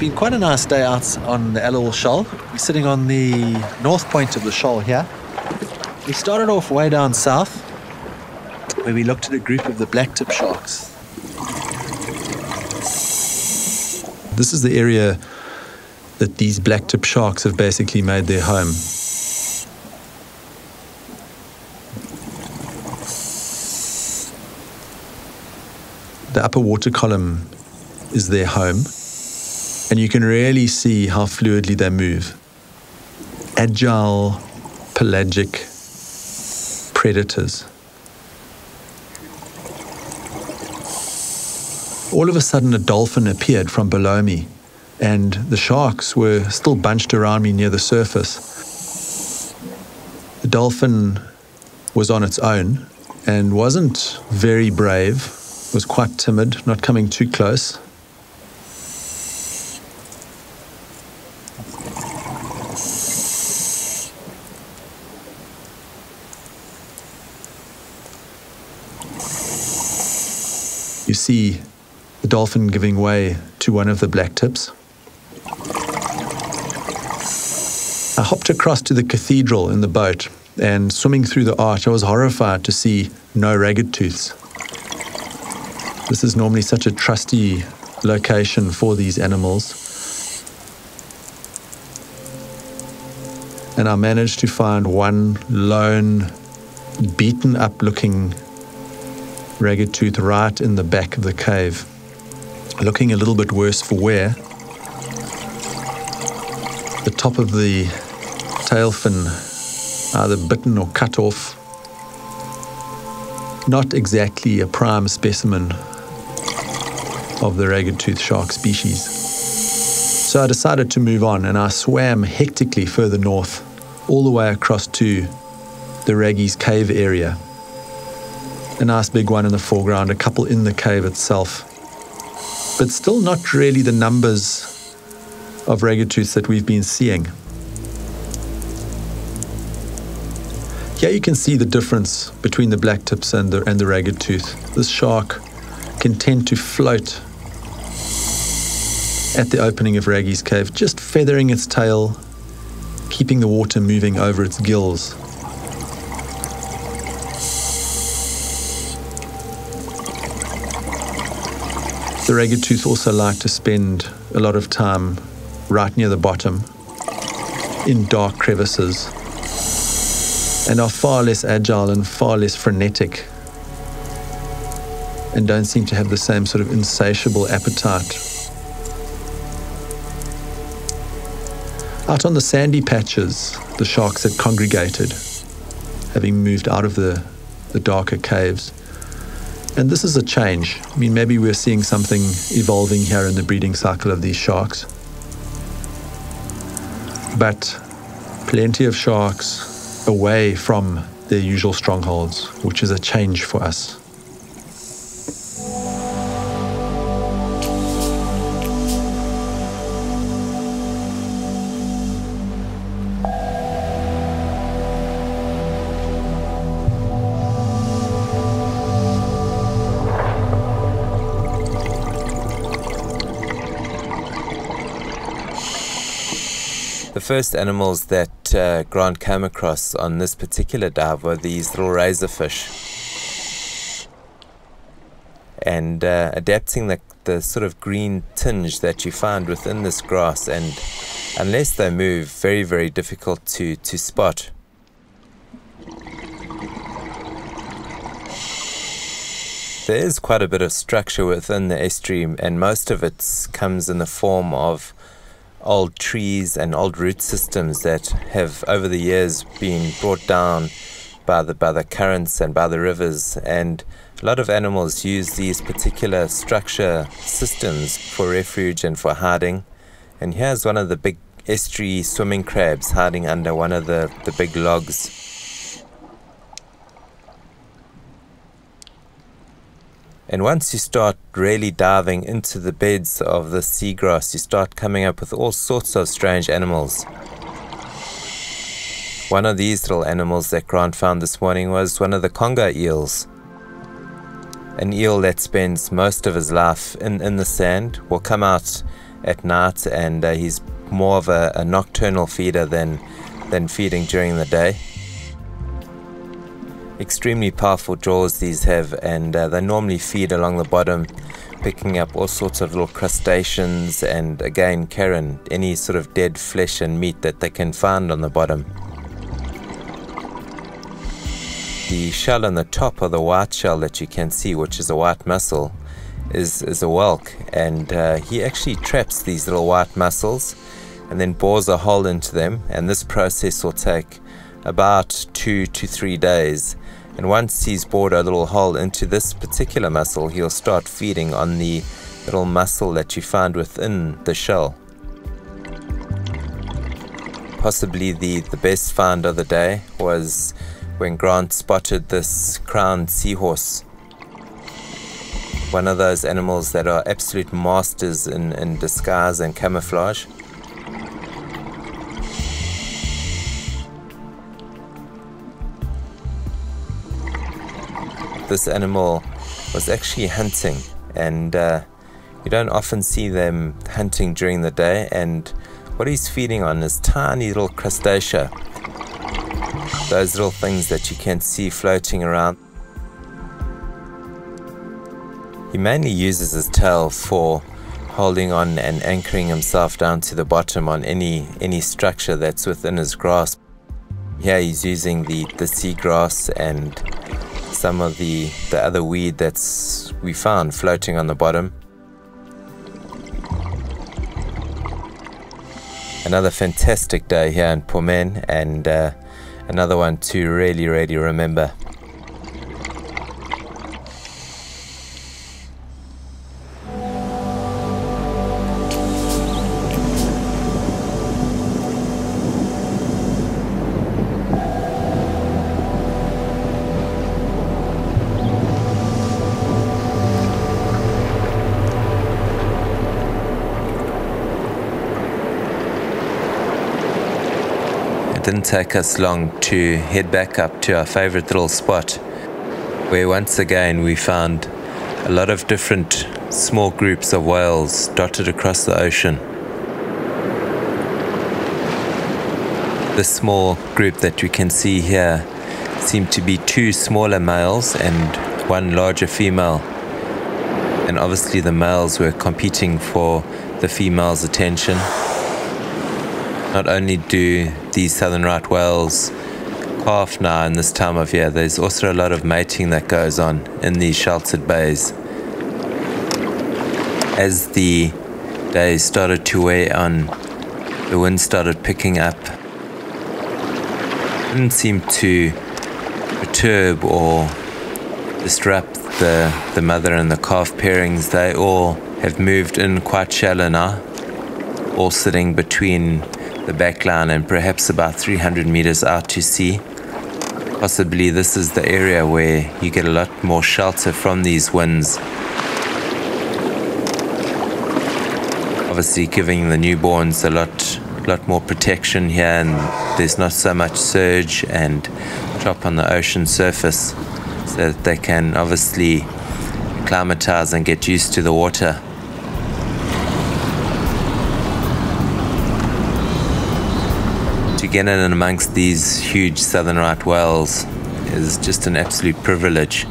been quite a nice day out on the Aliwal Shoal. We're sitting on the north point of the shoal here. We started off way down south, where we looked at a group of the blacktip sharks. This is the area that these blacktip sharks have basically made their home. The upper water column is their home, and you can really see how fluidly they move. Agile, pelagic predators. All of a sudden a dolphin appeared from below me, and the sharks were still bunched around me near the surface. The dolphin was on its own and wasn't very brave, was quite timid, not coming too close. You see the dolphin giving way to one of the blacktips. I hopped across to the cathedral in the boat, and swimming through the arch, I was horrified to see no ragged tooths. This is normally such a trusty location for these animals. And I managed to find one lone, beaten up looking ragged tooth right in the back of the cave, looking a little bit worse for wear. The top of the tail fin either bitten or cut off. Not exactly a prime specimen of the ragged tooth shark species. So I decided to move on, and I swam hectically further north, all the way across to the Raggies Cave area. A nice big one in the foreground, a couple in the cave itself. But still not really the numbers of ragged tooths that we've been seeing. Here you can see the difference between the blacktips and the ragged tooth. This shark can tend to float at the opening of Raggie's Cave, just feathering its tail, keeping the water moving over its gills. The ragged tooth also like to spend a lot of time right near the bottom, in dark crevices, and are far less agile and far less frenetic, and don't seem to have the same sort of insatiable appetite. Out on the sandy patches, the sharks had congregated, having moved out of the darker caves. And this is a change. I mean, maybe we're seeing something evolving here in the breeding cycle of these sharks. But plenty of sharks away from their usual strongholds, which is a change for us. The first animals that Grant came across on this particular dive were these little razorfish. And adapting the sort of green tinge that you find within this grass, and unless they move, very, very difficult to spot. There is quite a bit of structure within the estuary, and most of it comes in the form of old trees and old root systems that have over the years been brought down by the currents and by the rivers, and a lot of animals use these particular structure systems for refuge and for hiding. And here's one of the big estuary swimming crabs hiding under one of the big logs. And once you start really diving into the beds of the seagrass, you start coming up with all sorts of strange animals. One of these little animals that Grant found this morning was one of the conger eels. An eel that spends most of his life in the sand will come out at night, and he's more of a nocturnal feeder than feeding during the day. Extremely powerful jaws these have, and they normally feed along the bottom, picking up all sorts of little crustaceans and, again, carrion, any sort of dead flesh and meat that they can find on the bottom. The shell on the top, of the white shell that you can see, which is a white mussel, is a whelk, and he actually traps these little white mussels and then bores a hole into them, and this process will take about 2 to 3 days. And once he's bored a little hole into this particular mussel, he'll start feeding on the little mussel that you find within the shell. Possibly the best find of the day was when Grant spotted this crowned seahorse, one of those animals that are absolute masters in disguise and camouflage. This animal was actually hunting, and you don't often see them hunting during the day, and what he's feeding on is tiny little crustacea, those little things that you can see floating around. He mainly uses his tail for holding on and anchoring himself down to the bottom on any structure that's within his grasp. Here he's using the seagrass and some of the other weed that's we found floating on the bottom. Another fantastic day here in Pomen, and another one to really remember. It didn't take us long to head back up to our favorite little spot, where once again we found a lot of different small groups of whales dotted across the ocean. This small group that you can see here seemed to be 2 smaller males and 1 larger female, and obviously the males were competing for the female's attention. Not only do these southern right whales calf now in this time of year, there's also a lot of mating that goes on in these sheltered bays. As the days started to wear on, the wind started picking up. It didn't seem to perturb or disrupt the mother and the calf pairings. They all have moved in quite shallow now, all sitting between the backline and perhaps about 300 meters out to sea. Possibly this is the area where you get a lot more shelter from these winds, obviously giving the newborns a lot more protection here, and there's not so much surge and chop on the ocean surface, so that they can obviously acclimatize and get used to the water. To get in amongst these huge southern right whales is just an absolute privilege.